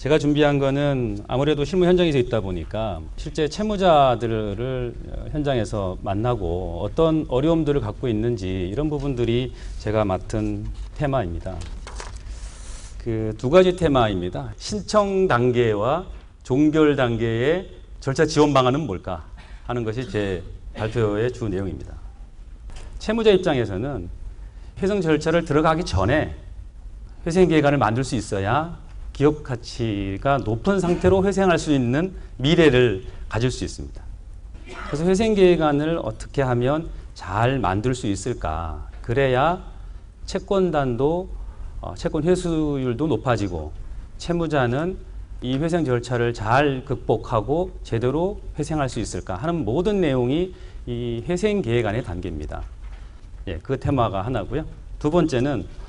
제가 준비한 거는 아무래도 실무 현장에서 있다 보니까 실제 채무자들을 현장에서 만나고 어떤 어려움들을 갖고 있는지 이런 부분들이 제가 맡은 테마입니다. 그 두 가지 테마입니다. 신청 단계와 종결 단계의 절차 지원 방안은 뭘까 하는 것이 제 발표의 주 내용입니다. 채무자 입장에서는 회생 절차를 들어가기 전에 회생 계획안을 만들 수 있어야 기업 가치가 높은 상태로 회생할 수 있는 미래를 가질 수 있습니다. 그래서 회생 계획안을 어떻게 하면 잘 만들 수 있을까? 그래야 채권단도 채권 회수율도 높아지고 채무자는 이 회생 절차를 잘 극복하고 제대로 회생할 수 있을까 하는 모든 내용이 이 회생 계획안의 단계입니다. 예, 그 테마가 하나고요. 두 번째는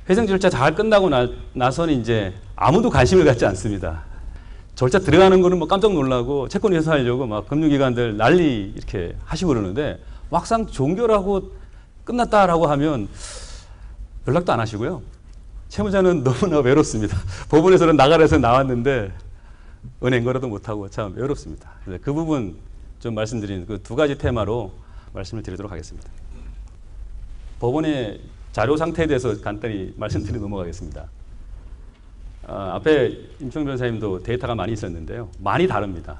회생 절차 잘 끝나고 나서는 이제 아무도 관심을 갖지 않습니다. 절차 들어가는 거는 뭐 깜짝 놀라고 채권 회수하려고 막 금융기관들 난리 이렇게 하시고 그러는데 막상 종결하고 끝났다라고 하면 연락도 안 하시고요. 채무자는 너무나 외롭습니다. 법원에서는 나가라 해서 나왔는데 은행 거래도 못하고 참 외롭습니다. 그 부분 좀 말씀드리는 그 두 가지 테마로 말씀을 드리도록 하겠습니다. 법원의 자료 상태에 대해서 간단히 말씀드리고 넘어가겠습니다. 앞에 임총 변호사님도 데이터가 많이 있었는데요. 많이 다릅니다.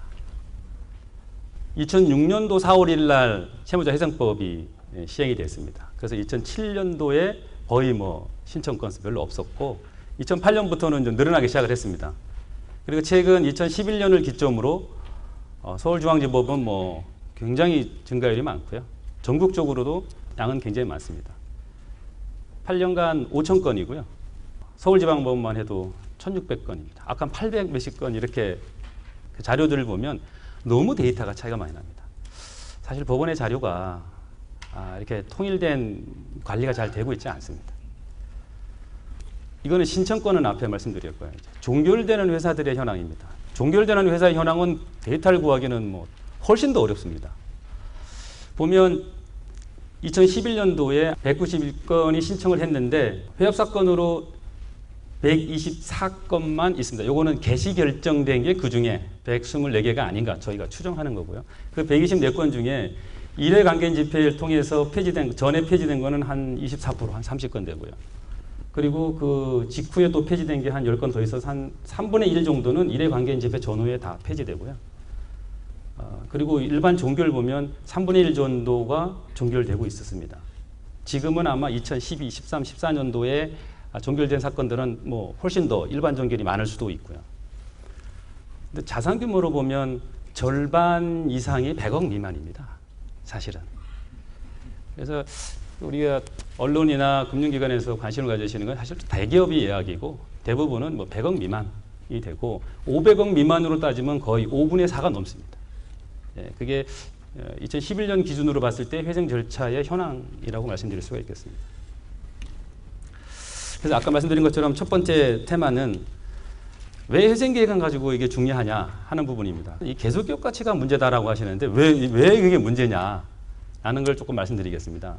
2006년도 4월 1일 날 채무자 회생법이 시행이 됐습니다. 그래서 2007년도에 거의 뭐 신청 건수 별로 없었고 2008년부터는 좀 늘어나기 시작을 했습니다. 그리고 최근 2011년을 기점으로 서울중앙지법은 뭐 굉장히 증가율이 많고요. 전국적으로도 양은 굉장히 많습니다. 8년간 5,000건이고요. 서울지방법원만 해도 1,600건입니다. 아까 800 몇십 건 이렇게 그 자료들을 보면 너무 데이터가 차이가 많이 납니다. 사실 법원의 자료가 이렇게 통일된 관리가 잘 되고 있지 않습니다. 이거는 신청권은 앞에 말씀드렸고요. 종결되는 회사들의 현황입니다. 종결되는 회사의 현황은 데이터를 구하기는 뭐 훨씬 더 어렵습니다. 보면 2011년도에 191건이 신청을 했는데 회합 사건으로 124건만 있습니다. 요거는 개시 결정된 게 그중에 124개가 아닌가 저희가 추정하는 거고요. 그 124건 중에 일회 관계인 집회를 통해서 전에 폐지된 거는 한 24%, 한 30건 되고요. 그리고 그 직후에 또 폐지된 게 한 10건 더 있어서 한 3분의 1 정도는 일회 관계인 집회 전후에 다 폐지되고요. 그리고 일반 종결 보면 3분의 1 정도가 종결되고 있었습니다. 지금은 아마 2012, 13, 14년도에 종결된 사건들은 뭐 훨씬 더 일반 종결이 많을 수도 있고요. 근데 자산 규모로 보면 절반 이상이 100억 미만입니다. 사실은. 그래서 우리가 언론이나 금융기관에서 관심을 가지시는 건 사실 대기업이 이야기고 대부분은 뭐 100억 미만이 되고 500억 미만으로 따지면 거의 5분의 4가 넘습니다. 예, 그게 2011년 기준으로 봤을 때 회생 절차의 현황이라고 말씀드릴 수가 있겠습니다. 그래서 아까 말씀드린 것처럼 첫 번째 테마는 왜 회생계획안 가지고 이게 중요하냐 하는 부분입니다. 이 계속기업 가치가 문제다라고 하시는데 왜 그게 문제냐 라는 걸 조금 말씀드리겠습니다.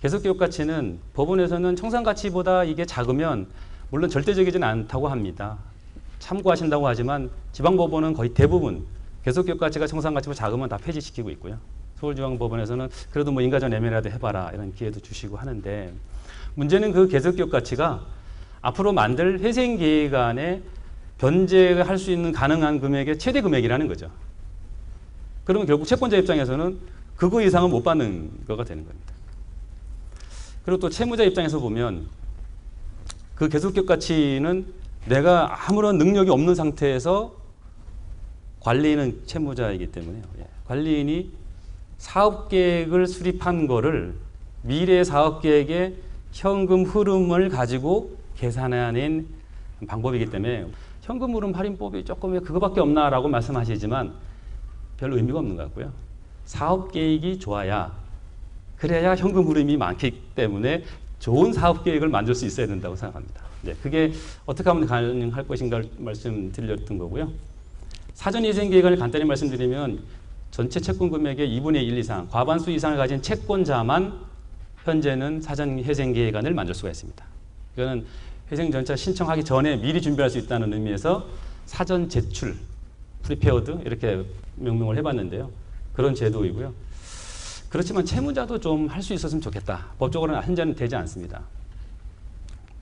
계속기업 가치는 법원에서는 청산가치보다 이게 작으면 물론 절대적이진 않다고 합니다. 참고하신다고 하지만 지방법원은 거의 대부분 계속기업 가치가 청산가치보다 작으면 다 폐지시키고 있고요. 서울지방법원에서는 그래도 뭐 인가전 애매라도 해봐라 이런 기회도 주시고 하는데 문제는 그 계속기업 가치가 앞으로 만들 회생계획안에 변제할 수 있는 가능한 금액의 최대 금액이라는 거죠. 그러면 결국 채권자 입장에서는 그거 이상은 못 받는 거가 되는 겁니다. 그리고 또 채무자 입장에서 보면 그 계속기업 가치는 내가 아무런 능력이 없는 상태에서 관리인은 채무자이기 때문에요. 관리인이 사업계획을 수립한 거를 미래 사업계획의 현금 흐름을 가지고 계산해낸 방법이기 때문에 현금 흐름 할인법이 조금 왜 그거밖에 없나라고 말씀하시지만 별로 의미가 없는 것 같고요. 사업계획이 좋아야 그래야 현금 흐름이 많기 때문에 좋은 사업계획을 만들 수 있어야 된다고 생각합니다. 네, 그게 어떻게 하면 가능할 것인가를 말씀드렸던 거고요. 사전 회생계획을 간단히 말씀드리면 전체 채권 금액의 2분의 1 이상, 과반수 이상을 가진 채권자만 현재는 사전 회생계획안을 만들 수가 있습니다. 이거는 회생전차 신청하기 전에 미리 준비할 수 있다는 의미에서 사전 제출, 프리페어드 이렇게 명명을 해봤는데요. 그런 제도이고요. 그렇지만 채무자도 좀 할 수 있었으면 좋겠다. 법적으로는 한자는 되지 않습니다.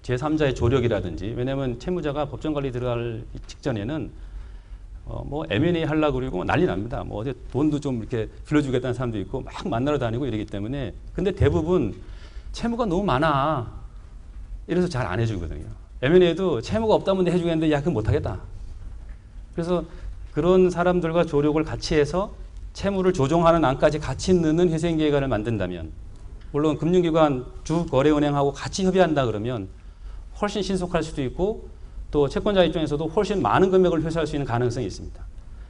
제3자의 조력이라든지, 왜냐하면 채무자가 법정관리 들어갈 직전에는 뭐 M&A 하려고 그러고 난리 납니다. 뭐 어제 돈도 좀 이렇게 빌려주겠다는 사람도 있고 막 만나러 다니고 이러기 때문에. 근데 대부분 채무가 너무 많아. 이래서 잘 안 해주거든요. M&A도 채무가 없다면 해주겠는데 야 그건 못하겠다. 그래서 그런 사람들과 조력을 같이 해서 채무를 조정하는 안까지 같이 넣는 회생계획안을 만든다면, 물론 금융기관 주거래은행하고 같이 협의한다 그러면 훨씬 신속할 수도 있고 또 채권자 입장에서도 훨씬 많은 금액을 회수할 수 있는 가능성이 있습니다.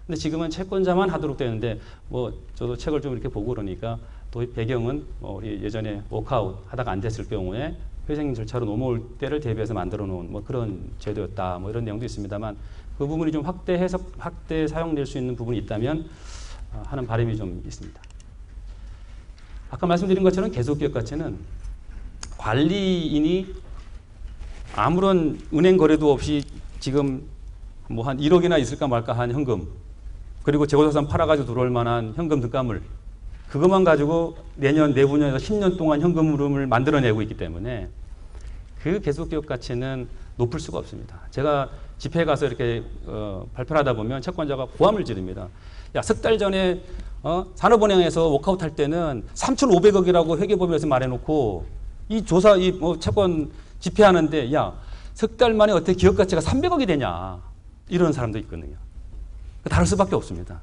근데 지금은 채권자만 하도록 되는데, 뭐 저도 책을 좀 이렇게 보고 그러니까 또 배경은 우리 예전에 워크아웃 하다가 안 됐을 경우에 회생 절차로 넘어올 때를 대비해서 만들어 놓은 뭐 그런 제도였다, 뭐 이런 내용도 있습니다만, 그 부분이 좀 확대 사용될 수 있는 부분이 있다면 하는 바람이 좀 있습니다. 아까 말씀드린 것처럼 계속기업 가치는 관리인이 아무런 은행 거래도 없이 지금 뭐 한 1억이나 있을까 말까 한 현금, 그리고 재고자산 팔아가지고 들어올 만한 현금 득감을, 그것만 가지고 내년, 내후년에서 10년 동안 현금 흐름을 만들어내고 있기 때문에 그 계속기업 가치는 높을 수가 없습니다. 제가 집회에 가서 이렇게 발표를 하다 보면 채권자가 고함을 지릅니다. 야, 석 달 전에 산업은행에서 워크아웃 할 때는 3,500억이라고 회계법인에서 말해놓고 이 조사, 채권 집회하는데 야, 석 달 만에 어떻게 기업 가치가 300억이 되냐, 이런 사람도 있거든요. 다를 수밖에 없습니다.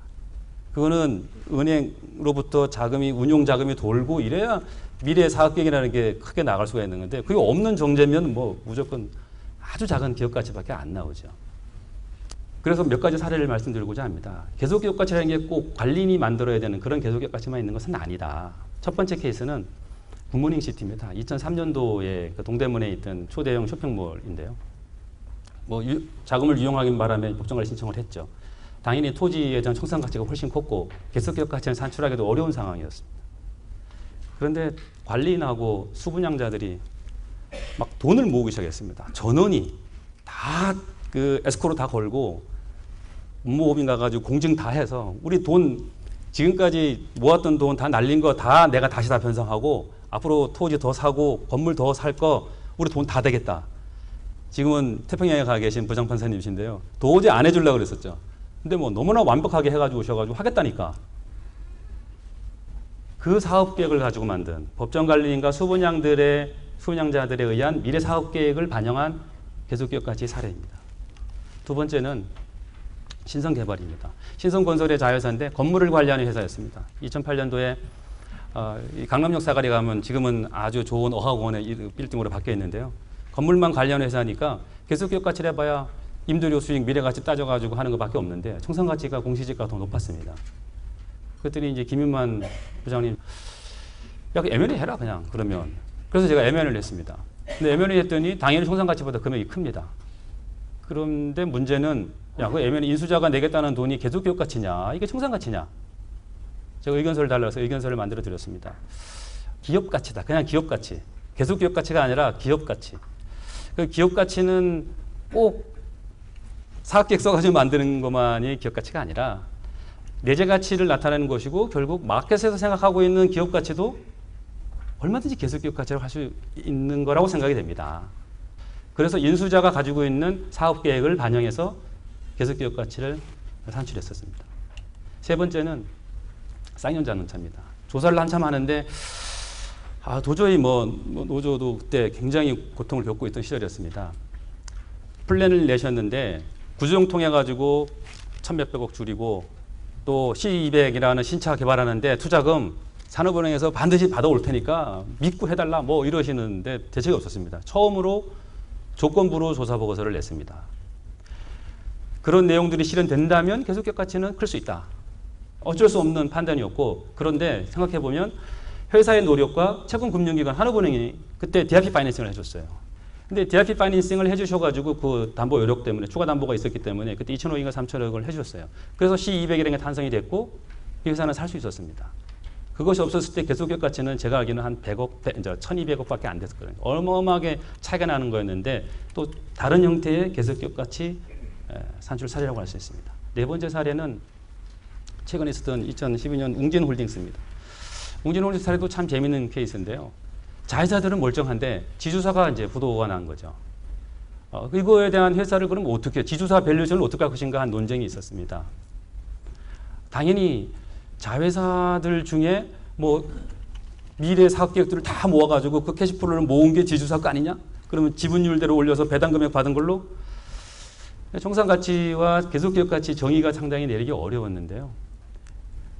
그거는 은행으로부터 자금이, 운용 자금이 돌고 이래야 미래 사업 계획이라는 게 크게 나갈 수가 있는 건데, 그게 없는 정제면 뭐 무조건 아주 작은 기업 가치밖에 안 나오죠. 그래서 몇 가지 사례를 말씀드리고자 합니다. 계속기업 가치라는 게 꼭 관리인이 만들어야 되는 그런 계속기업 가치만 있는 것은 아니다. 첫 번째 케이스는 굿모닝 시티입니다. 2003년도에 그 동대문에 있던 초대형 쇼핑몰인데요. 뭐 자금을 유용하기 바람에 법정관리 신청을 했죠. 당연히 토지에 대한 청산 가치가 훨씬 컸고 계속기업 가치는 산출하기도 어려운 상황이었습니다. 그런데 관리인하고 수분양자들이 막 돈을 모으기 시작했습니다. 전원이 다 그 에스코로 다 걸고 업무법인 가가지고 공증 다 해서 우리 돈 지금까지 모았던 돈 다 날린 거 다 내가 다시 다 변상하고 앞으로 토지 더 사고 건물 더 살 거 우리 돈 다 되겠다. 지금은 태평양에 가 계신 부장판사님이신데요. 도저히 안 해주려고 그랬었죠. 근데 뭐 너무나 완벽하게 해가지고 오셔가지고 하겠다니까. 그 사업계획을 가지고 만든 법정관리인과 수분양자들에 의한 미래 사업계획을 반영한 계속기업 가치의 사례입니다. 두 번째는 신성개발입니다. 신성건설의 자회사인데 건물을 관리하는 회사였습니다. 2008년도에 강남역 사거리 가면 지금은 아주 좋은 어학원의 빌딩으로 바뀌어 있는데요. 건물만 관리하는 회사니까 계속기업 가치를 해봐야 임대료 수익, 미래가치 따져가지고 하는 것밖에 없는데 청산가치가 공시지가가 더 높았습니다. 그랬더니 이제 김윤만 부장님, 야, M&A 해라 그냥 그러면. 그래서 제가 M&A를 했습니다. 근데 M&A 했더니 당연히 청산가치보다 금액이 큽니다. 그런데 문제는 야, 그 M&A 인수자가 내겠다는 돈이 계속기업 가치냐, 이게 청산가치냐. 제가 의견서를 달라서 의견서를 만들어 드렸습니다. 기업 가치다. 그냥 기업 가치. 계속기업 가치가 아니라 기업 가치. 그 기업 가치는 꼭 사업계획 써가지고 만드는 것만이 기업 가치가 아니라 내재 가치를 나타내는 것이고, 결국 마켓에서 생각하고 있는 기업 가치도 얼마든지 계속기업 가치를 할 수 있는 거라고 생각이 됩니다. 그래서 인수자가 가지고 있는 사업계획을 반영해서 계속기업 가치를 산출했었습니다. 세 번째는 쌍용자동차입니다. 조사를 한참 하는데 도저히 노조도 그때 굉장히 고통을 겪고 있던 시절이었습니다. 플랜을 내셨는데 구조용 통해 가지고 1,몇백억 줄이고 또 C200이라는 신차 개발하는데 투자금 산업은행에서 반드시 받아올 테니까 믿고 해달라 뭐 이러시는데 대책이 없었습니다. 처음으로 조건부로 조사보고서를 냈습니다. 그런 내용들이 실현된다면 계속기업 가치는 클 수 있다. 어쩔 수 없는 판단이었고, 그런데 생각해보면 회사의 노력과 채권금융기관 한국은행이 그때 DRP 파이낸싱을 해줬어요. 근데 DRP 파이낸싱을 해주셔가지고 그 담보 여력 때문에 추가 담보가 있었기 때문에 그때 2,500억인가 3,000억을 해주셨어요. 그래서 C200이라는 게 탄생이 됐고 이 회사는 살 수 있었습니다. 그것이 없었을 때 계속기업 가치는 제가 알기로는 한 100억, 1200억밖에 안 됐었거든요. 어마어마하게 차이가 나는 거였는데 또 다른 형태의 계속기업 가치 산출 사례라고 할 수 있습니다. 네 번째 사례는 최근에 있었던 2012년 웅진홀딩스입니다. 웅진홀딩스 사례도 참 재밌는 케이스인데요. 자회사들은 멀쩡한데 지주사가 이제 부도가 난 거죠. 이거에 대한 회사를 그럼 어떻게 지주사 밸류에이션을 어떻게 할 것인가 한 논쟁이 있었습니다. 당연히 자회사들 중에 뭐 미래 사업 계획들을 다 모아가지고 그 캐시플로를 모은 게 지주사 거 아니냐? 그러면 지분율대로 올려서 배당 금액 받은 걸로 정상가치와 계속기업가치 정의가 상당히 내리기 어려웠는데요.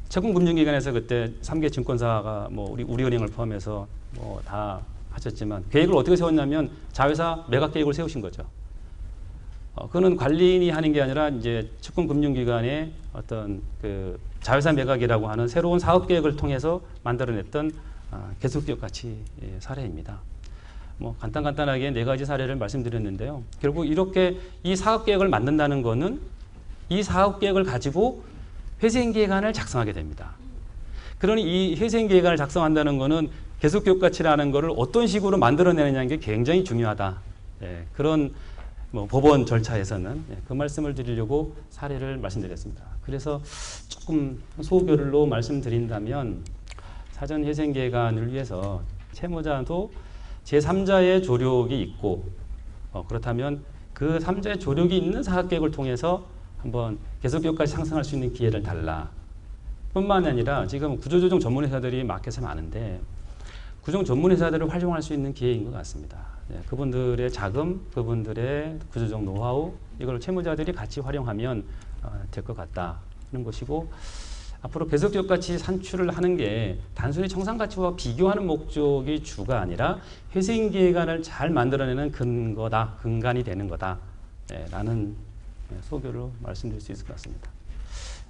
채권금융기관에서 그때 3개 증권사가 뭐 우리은행을 포함해서 뭐 다 하셨지만 계획을 어떻게 세웠냐면 자회사 매각 계획을 세우신 거죠. 그거는 관리인이 하는 게 아니라 이제 채권금융기관의 어떤 그 자회사 매각이라고 하는 새로운 사업 계획을 통해서 만들어냈던 계속기업 가치 사례입니다. 뭐 간단하게 네 가지 사례를 말씀드렸는데요. 결국 이렇게 이 사업 계획을 만든다는 거는 이 사업 계획을 가지고 회생계획안을 작성하게 됩니다. 그러니 이 회생계획안을 작성한다는 거는 계속기업 가치라는 거를 어떤 식으로 만들어내느냐는 게 굉장히 중요하다. 그런 뭐 법원 절차에서는 그 말씀을 드리려고 사례를 말씀드렸습니다. 그래서 조금 소결로 말씀드린다면 사전회생계획안을 위해서 채무자도 제3자의 조력이 있고 그렇다면 그 3자의 조력이 있는 사업계획을 통해서 한번 계속기업까지 상승할 수 있는 기회를 달라. 뿐만 아니라 지금 구조조정 전문회사들이 마켓에 많은데 구조조정 전문회사들을 활용할 수 있는 기회인 것 같습니다. 그분들의 자금, 그분들의 구조조정 노하우 이걸 채무자들이 같이 활용하면 될 것 같다는 것이고 앞으로 계속기업가치 산출을 하는 게 단순히 청산가치와 비교하는 목적이 주가 아니라 회생계획안을 잘 만들어내는 근거다, 근간이 되는 거다 라는 소교로 말씀드릴 수 있을 것 같습니다.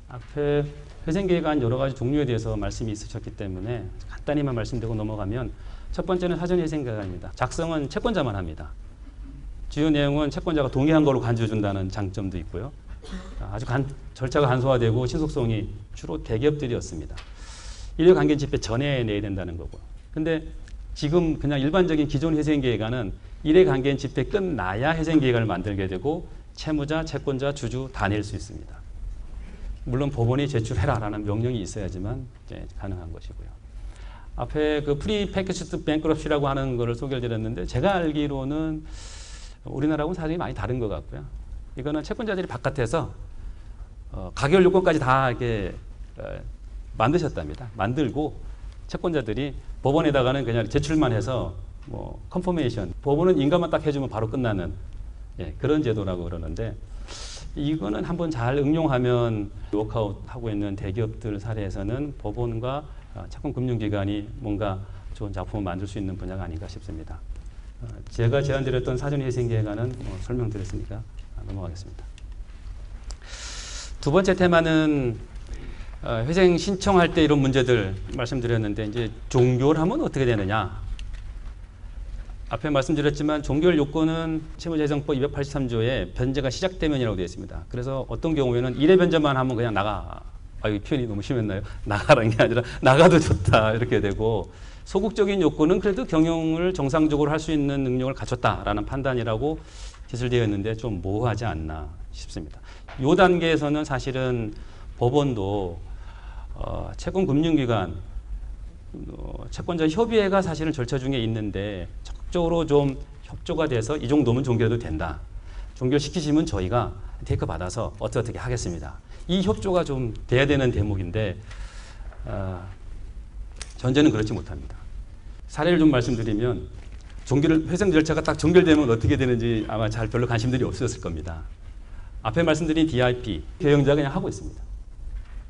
앞에 회생계획안 여러 가지 종류에 대해서 말씀이 있으셨기 때문에 간단히만 말씀드리고 넘어가면 첫 번째는 사전회생계획안입니다. 작성은 채권자만 합니다. 주요 내용은 채권자가 동의한 걸로 간주해준다는 장점도 있고요. 아주 절차가 간소화되고 신속성이 주로 대기업들이었습니다. 일회관계집회 전에 내야 된다는 거고요. 근데 지금 그냥 일반적인 기존 회생계획안은 일회관계집회 끝나야 회생계획안을 만들게 되고 채무자, 채권자, 주주 다 낼 수 있습니다. 물론 법원이 제출해라라는 명령이 있어야지만 이제 가능한 것이고요. 앞에 그 프리 패키지드 뱅크럽시라고 하는 거를 소개를 드렸는데 제가 알기로는 우리나라하고는 사정이 많이 다른 것 같고요. 이거는 채권자들이 바깥에서 가결 요건까지 다 이렇게 만드셨답니다. 만들고 채권자들이 법원에다가는 그냥 제출만 해서 뭐 컨퍼메이션, 법원은 인가만 딱 해주면 바로 끝나는 그런 제도라고 그러는데 이거는 한번 잘 응용하면 워크아웃 하고 있는 대기업들 사례에서는 법원과 채권금융기관이 뭔가 좋은 작품을 만들 수 있는 분야가 아닌가 싶습니다. 제가 제안드렸던 사전회생계획안은 설명드렸으니까 넘어가겠습니다. 두 번째 테마는 회생 신청할 때 이런 문제들 말씀드렸는데 이제 종결하면 어떻게 되느냐. 앞에 말씀드렸지만 종결 요건은 채무자회생법 283조에 변제가 시작되면이라고 되어 있습니다. 그래서 어떤 경우에는 1회 변제만 하면 그냥 나가. 이 표현이 너무 심했나요? 나가라는 게 아니라 나가도 좋다 이렇게 되고 소극적인 요건은 그래도 경영을 정상적으로 할 수 있는 능력을 갖췄다라는 판단이라고 기술되어 있는데 좀 모호하지 않나 싶습니다. 이 단계에서는 사실은 법원도 채권금융기관 채권자 협의회가 사실은 절차 중에 있는데 적극적으로 좀 협조가 돼서 이 정도면 종결해도 된다. 종결시키시면 저희가 테이크 받아서 어떻게 하겠습니다. 이 협조가 좀 돼야 되는 대목인데 현재는 그렇지 못합니다. 사례를 좀 말씀드리면 회생 절차가 딱 종결되면 어떻게 되는지 아마 잘 별로 관심들이 없으셨을 겁니다. 앞에 말씀드린 DIP 경영자가 그냥 하고 있습니다.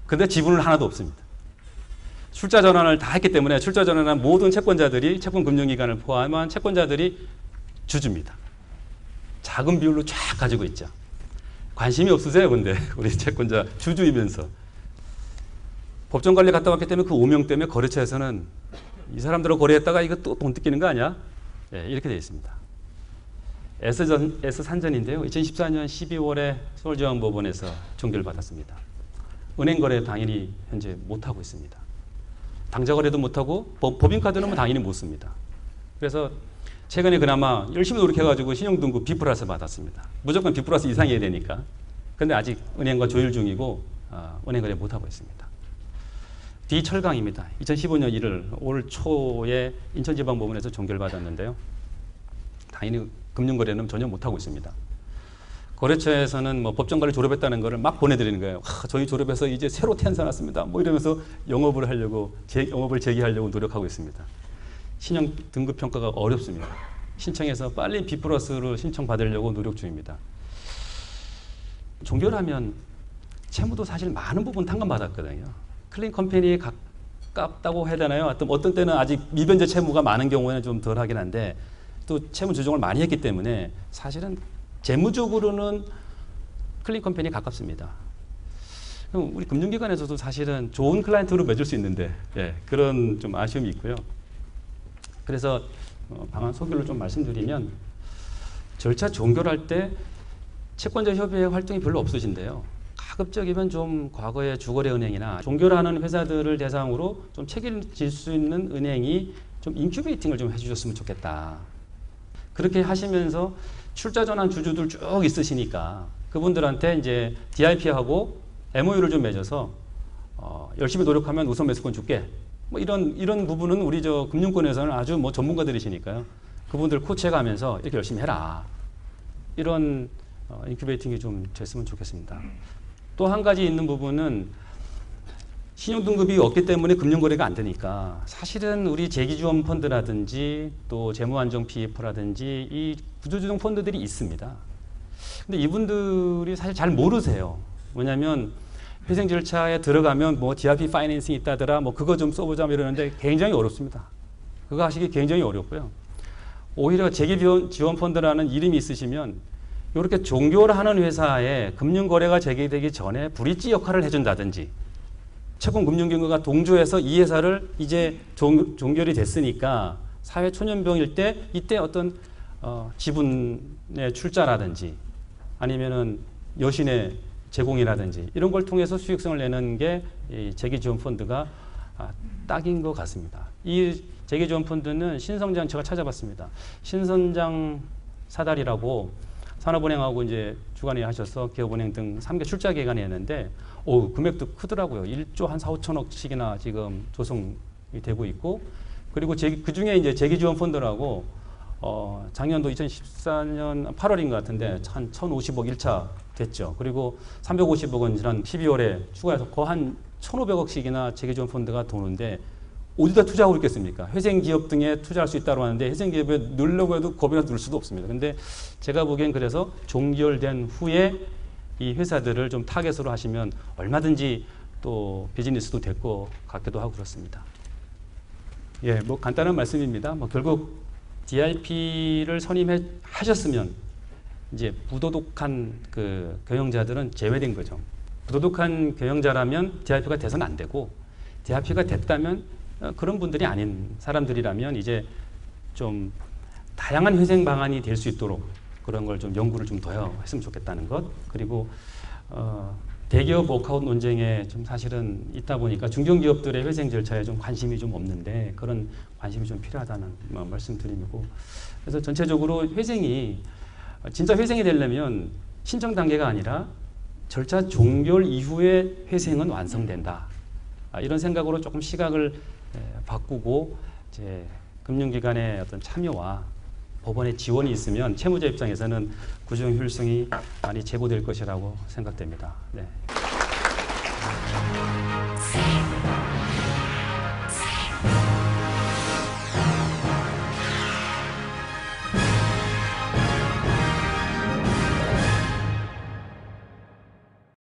근데 지분은 하나도 없습니다. 출자 전환을 다 했기 때문에 출자 전환한 모든 채권자들이 채권금융기관을 포함한 채권자들이 주주입니다. 작은 비율로 쫙 가지고 있죠. 관심이 없으세요, 근데 우리 채권자 주주이면서 법정관리 갔다 왔기 때문에 그 오명 때문에 거래처에서는 이 사람들하고 거래했다가 이거 또 돈 뜯기는 거 아니야? 이렇게 되어 있습니다. S산전인데요. 2014년 12월에 서울지방법원에서 종결받았습니다. 은행 거래 당연히 현재 못하고 있습니다. 당좌 거래도 못하고 법인카드는 뭐 당연히 못 씁니다. 그래서 최근에 그나마 열심히 노력해가지고 신용등급 B+ 받았습니다. 무조건 B+ 이상이어야 되니까. 근데 아직 은행과 조율 중이고 은행 거래 못하고 있습니다. D철강입니다. 2015년 1월 올 초에 인천지방법원에서 종결받았는데요. 당연히 금융거래는 전혀 못하고 있습니다. 거래처에서는 뭐 법정관을 졸업했다는 것을 막 보내드리는 거예요. 저희 졸업해서 이제 새로 태어났습니다. 뭐 이러면서 영업을 하려고, 영업을 재개하려고 노력하고 있습니다. 신용 등급 평가가 어렵습니다. 신청해서 빨리 B+로 신청받으려고 노력 중입니다. 종결하면 채무도 사실 많은 부분 탕감받았거든요. 클린 컴퍼니에 가깝다고 해야 되나요? 어떤 때는 아직 미변제 채무가 많은 경우에는 좀 덜하긴 한데 또 채무 조정을 많이 했기 때문에 사실은 재무적으로는 클린 컴퍼니에 가깝습니다. 그럼 우리 금융기관에서도 사실은 좋은 클라이언트로 맺을 수 있는데 그런 좀 아쉬움이 있고요. 그래서 방안 소개를 좀 말씀드리면 절차 종결할 때 채권자 협의회 활동이 별로 없으신데요. 가급적이면 좀 과거의 주거래은행이나 종결하는 회사들을 대상으로 좀 책임질 수 있는 은행이 좀 인큐베이팅을 좀 해주셨으면 좋겠다. 그렇게 하시면서 출자 전환 주주들 쭉 있으시니까 그분들한테 이제 DIP하고 MOU를 좀 맺어서 열심히 노력하면 우선 매수권 줄게. 뭐 이런 부분은 우리 저 금융권에서는 아주 뭐 전문가들이시니까요. 그분들 코치해가면서 이렇게 열심히 해라. 이런 인큐베이팅이 좀 됐으면 좋겠습니다. 또 한 가지 있는 부분은 신용등급이 없기 때문에 금융거래가 안 되니까 사실은 우리 재기지원 펀드라든지 또 재무안정 PF라든지 이 구조조정 펀드들이 있습니다. 근데 이분들이 사실 잘 모르세요. 뭐냐면 회생 절차에 들어가면 뭐 DRP 파이낸싱 있다더라 뭐 그거 좀 써보자 이러는데 굉장히 어렵습니다. 그거 하시기 굉장히 어렵고요. 오히려 재기지원 펀드라는 이름이 있으시면 이렇게 종결하는 회사에 금융거래가 재개되기 전에 브릿지 역할을 해준다든지 채권금융기관과 동조해서 이 회사를 이제 종결이 됐으니까 사회 초년병일 때 이때 어떤 지분의 출자라든지 아니면은 여신의 제공이라든지 이런 걸 통해서 수익성을 내는 게 이 재기지원펀드가 딱인 것 같습니다. 이 재기지원펀드는 신성장 제가 찾아봤습니다. 신성장 사달이라고 산업은행하고 이제 주관에 하셔서 기업은행 등 3개 출자 기관이 했는데 금액도 크더라고요. 1조 한 4, 5천억씩이나 지금 조성이 되고 있고 그리고 그 중에 이제 재기지원 펀드라고 작년도 2014년 8월인 것 같은데 한 1,050억 1차 됐죠. 그리고 350억 원 지난 12월에 추가해서 거의 한 1,500억씩이나 재기지원 펀드가 도는데 어디다 투자하고 있겠습니까? 회생기업 등에 투자할 수 있다고 하는데 회생기업에 넣으려고 해도 겁이나 넣을 수도 없습니다. 근데 제가 보기엔 그래서 종결된 후에 이 회사들을 좀 타겟으로 하시면 얼마든지 또 비즈니스도 될 것 같기도 하고 그렇습니다. 예, 뭐 간단한 말씀입니다. 뭐 결국 DRP를 선임하셨으면 이제 부도덕한 그 경영자들은 제외된 거죠. 부도덕한 경영자라면 DRP가 돼서는 안 되고 DRP가 됐다면 그런 분들이 아닌 사람들이라면 이제 좀 다양한 회생 방안이 될 수 있도록 그런 걸 좀 연구를 좀 더 했으면 좋겠다는 것. 그리고 대기업 워크아웃 논쟁에 좀 사실은 있다 보니까 중견기업들의 회생 절차에 좀 관심이 좀 없는데 그런 관심이 좀 필요하다는 말씀드리고 그래서 전체적으로 회생이 진짜 회생이 되려면 신청 단계가 아니라 절차 종결 이후에 회생은 완성된다. 이런 생각으로 조금 시각을 바꾸고 이제 금융기관의 어떤 참여와 법원의 지원이 있으면 채무자 입장에서는 구조적 효율성이 많이 제고될 것이라고 생각됩니다. 네.